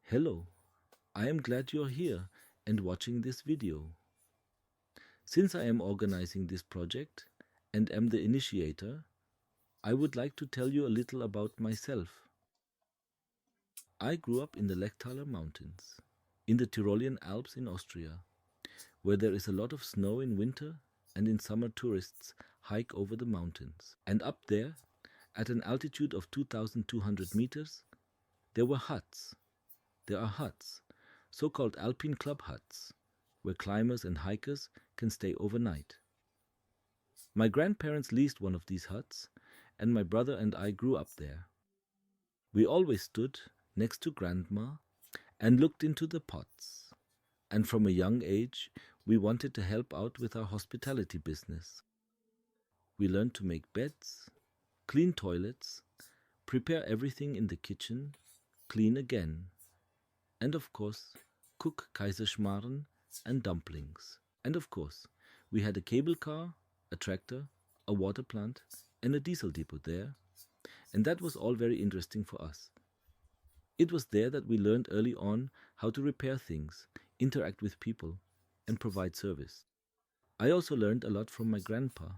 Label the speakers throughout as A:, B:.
A: Hello, I am glad you're here and watching this video. Since I am organizing this project and am the initiator, I would like to tell you a little about myself. I grew up in the Lechtaler Mountains, in the Tyrolean Alps in Austria, where there is a lot of snow in winter and in summer tourists hike over the mountains. And up there, at an altitude of 2,200 meters, there were huts. There are huts, so-called Alpine Club huts, where climbers and hikers can stay overnight. My grandparents leased one of these huts, and my brother and I grew up there. We always stood next to Grandma and looked into the pots. And from a young age, we wanted to help out with our hospitality business. We learned to make beds, clean toilets, prepare everything in the kitchen, clean again, and of course, cook Kaiserschmarrn and dumplings. And of course, we had a cable car, a tractor, a water plant, and a diesel depot there, and that was all very interesting for us. It was there that we learned early on how to repair things, interact with people, and provide service. I also learned a lot from my grandpa.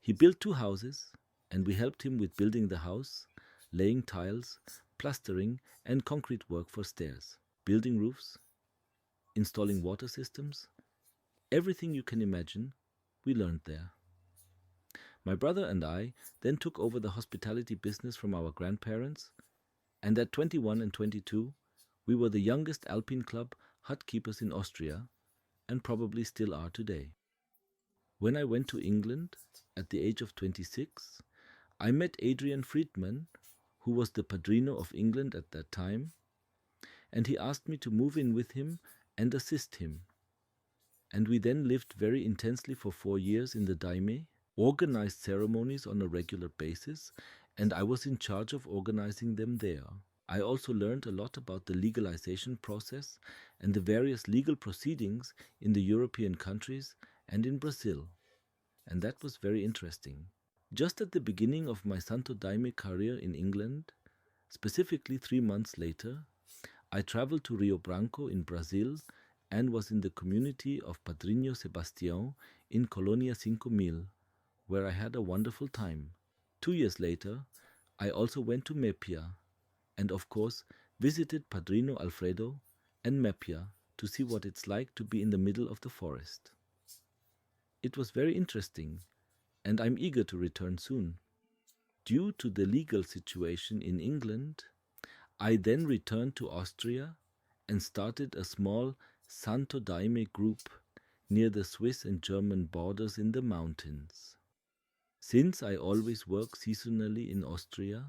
A: He built 2 houses, and we helped him with building the house, laying tiles, plastering, and concrete work for stairs, building roofs, installing water systems. Everything you can imagine, we learned there. My brother and I then took over the hospitality business from our grandparents, and at 21 and 22, we were the youngest Alpine Club hut keepers in Austria, and probably still are today. When I went to England at the age of 26, I met Adrian Friedman, who was the Padrino of England at that time, and he asked me to move in with him and assist him. And we then lived very intensely for 4 years in the Daime, organized ceremonies on a regular basis, and I was in charge of organizing them there. I also learned a lot about the legalization process and the various legal proceedings in the European countries and in Brazil, and that was very interesting. Just at the beginning of my Santo Daime career in England, specifically 3 months later, I traveled to Rio Branco in Brazil and was in the community of Padrinho Sebastião in Colonia 5000, where I had a wonderful time. 2 years later, I also went to Mepia and of course visited Padrino Alfredo and Mepia to see what it's like to be in the middle of the forest. It was very interesting, and I'm eager to return soon. Due to the legal situation in England, I then returned to Austria and started a small Santo Daime group near the Swiss and German borders in the mountains. Since I always work seasonally in Austria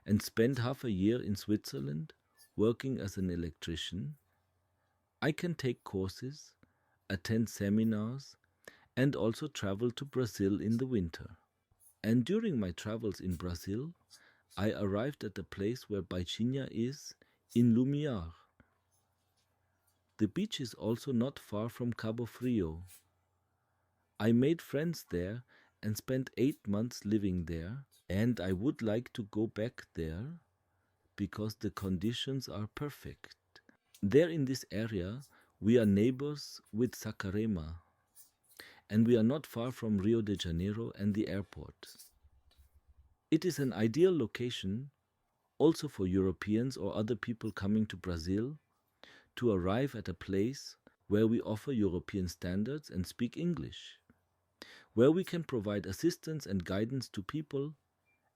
A: and spend half a year in Switzerland working as an electrician, I can take courses, attend seminars, and also travel to Brazil in the winter. And during my travels in Brazil, I arrived at the place where Baixinha is, in Lumiar. The beach is also not far from Cabo Frio. I made friends there and spent 8 months living there, and I would like to go back there because the conditions are perfect. There in this area, we are neighbors with Saquarema, and we are not far from Rio de Janeiro and the airport. It is an ideal location also for Europeans or other people coming to Brazil to arrive at a place where we offer European standards and speak English, where we can provide assistance and guidance to people,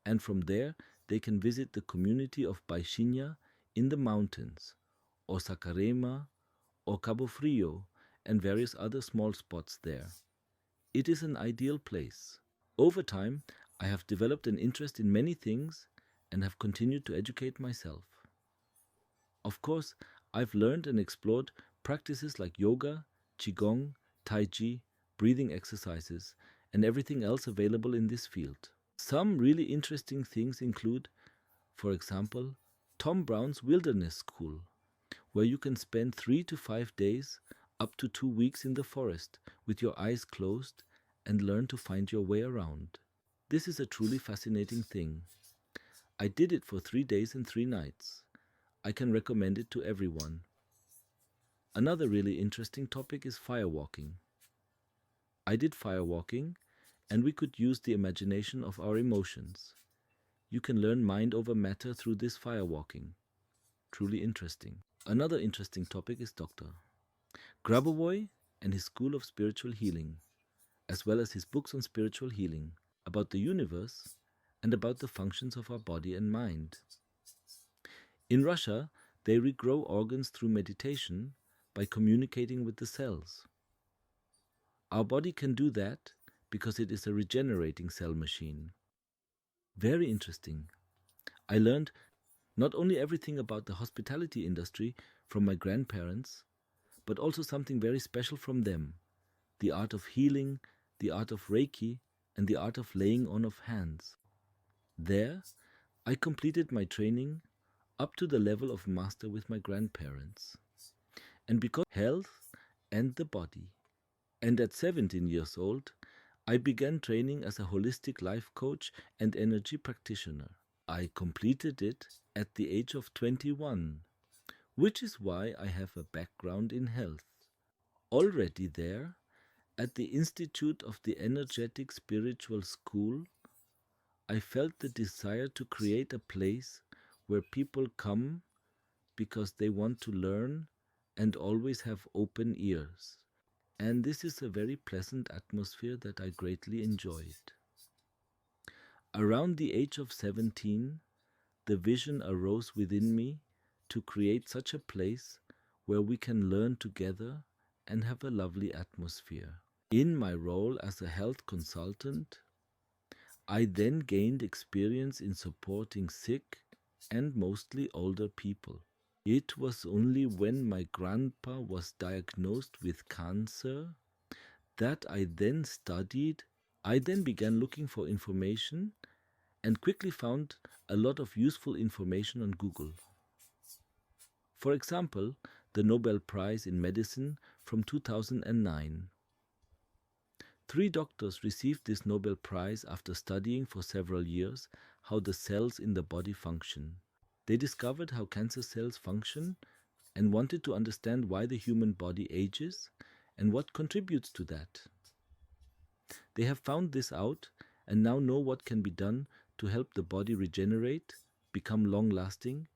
A: and from there they can visit the community of Baixinha in the mountains, or Saquarema, or Cabo Frio, and various other small spots there. It is an ideal place. Over time, I have developed an interest in many things and have continued to educate myself. Of course, I've learned and explored practices like yoga, qigong, tai chi, breathing exercises, and everything else available in this field. Some really interesting things include, for example, Tom Brown's Wilderness School, where you can spend 3 to 5 days, up to 2 weeks in the forest with your eyes closed and learn to find your way around. This is a truly fascinating thing. I did it for 3 days and 3 nights. I can recommend it to everyone. Another really interesting topic is firewalking. I did firewalking, and we could use the imagination of our emotions. You can learn mind over matter through this firewalking. Truly interesting. Another interesting topic is Dr. Grabovoi and his School of Spiritual Healing, as well as his books on spiritual healing, about the universe and about the functions of our body and mind. In Russia, they regrow organs through meditation by communicating with the cells. Our body can do that because it is a regenerating cell machine. Very interesting. I learned not only everything about the hospitality industry from my grandparents, but also something very special from them: the art of healing, the art of Reiki, and the art of laying on of hands. There, I completed my training up to the level of master with my grandparents. And because health and the body. And at 17 years old, I began training as a holistic life coach and energy practitioner. I completed it at the age of 21, which is why I have a background in health. Already there, at the Institute of the Energetic Spiritual School, I felt the desire to create a place where people come because they want to learn and always have open ears. And this is a very pleasant atmosphere that I greatly enjoyed. Around the age of 17, the vision arose within me to create such a place where we can learn together and have a lovely atmosphere. In my role as a health consultant, I then gained experience in supporting sick and mostly older people. It was only when my grandpa was diagnosed with cancer that I then studied. I then began looking for information and quickly found a lot of useful information on Google. For example, the Nobel Prize in Medicine from 2009. 3 doctors received this Nobel Prize after studying for several years how the cells in the body function. They discovered how cancer cells function and wanted to understand why the human body ages and what contributes to that. They have found this out and now know what can be done to help the body regenerate, become long-lasting,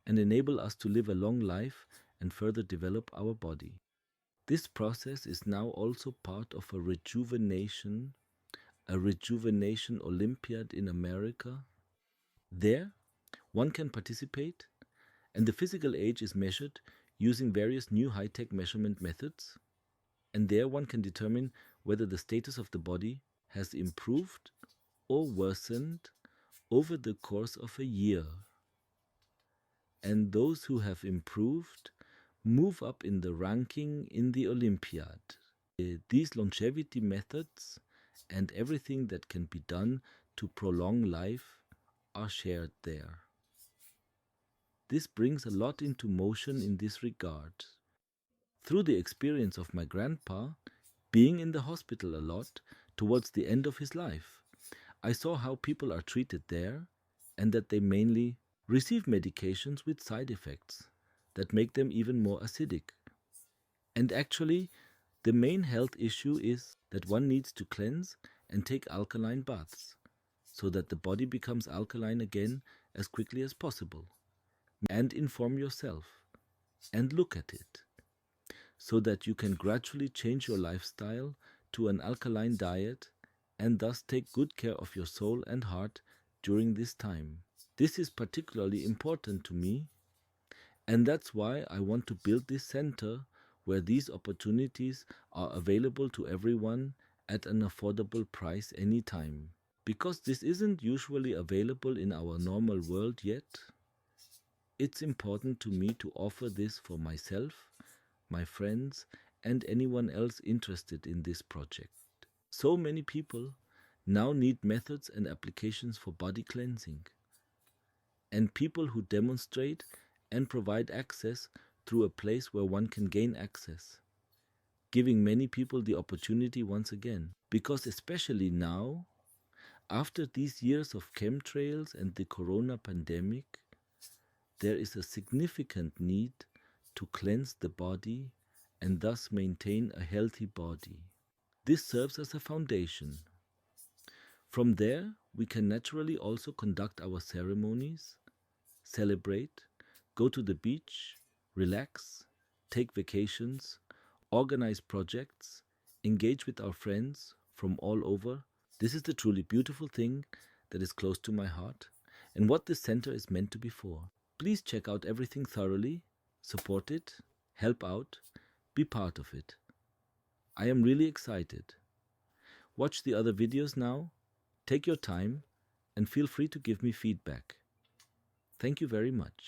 A: and enable us to live a long life and further develop our body. This process is now also part of a rejuvenation Olympiad in America. There, one can participate, and the physical age is measured using various new high-tech measurement methods. And there one can determine whether the status of the body has improved or worsened over the course of a year. And those who have improved move up in the ranking in the Olympiad. These longevity methods and everything that can be done to prolong life are shared there. This brings a lot into motion in this regard. Through the experience of my grandpa, being in the hospital a lot towards the end of his life, I saw how people are treated there and that they mainly receive medications with side effects that make them even more acidic. And actually, the main health issue is that one needs to cleanse and take alkaline baths so that the body becomes alkaline again as quickly as possible. And inform yourself and look at it so that you can gradually change your lifestyle to an alkaline diet and thus take good care of your soul and heart during this time. This is particularly important to me, and that's why I want to build this center where these opportunities are available to everyone at an affordable price anytime. Because this isn't usually available in our normal world yet, it's important to me to offer this for myself, my friends, and anyone else interested in this project. So many people now need methods and applications for body cleansing, and people who demonstrate and provide access through a place where one can gain access, giving many people the opportunity once again. Because especially now, after these years of chemtrails and the corona pandemic, there is a significant need to cleanse the body and thus maintain a healthy body. This serves as a foundation. From there, we can naturally also conduct our ceremonies, celebrate, go to the beach, relax, take vacations, organize projects, engage with our friends from all over. This is the truly beautiful thing that is close to my heart and what this center is meant to be for. Please check out everything thoroughly, support it, help out, be part of it. I am really excited. Watch the other videos now, take your time, and feel free to give me feedback. Thank you very much.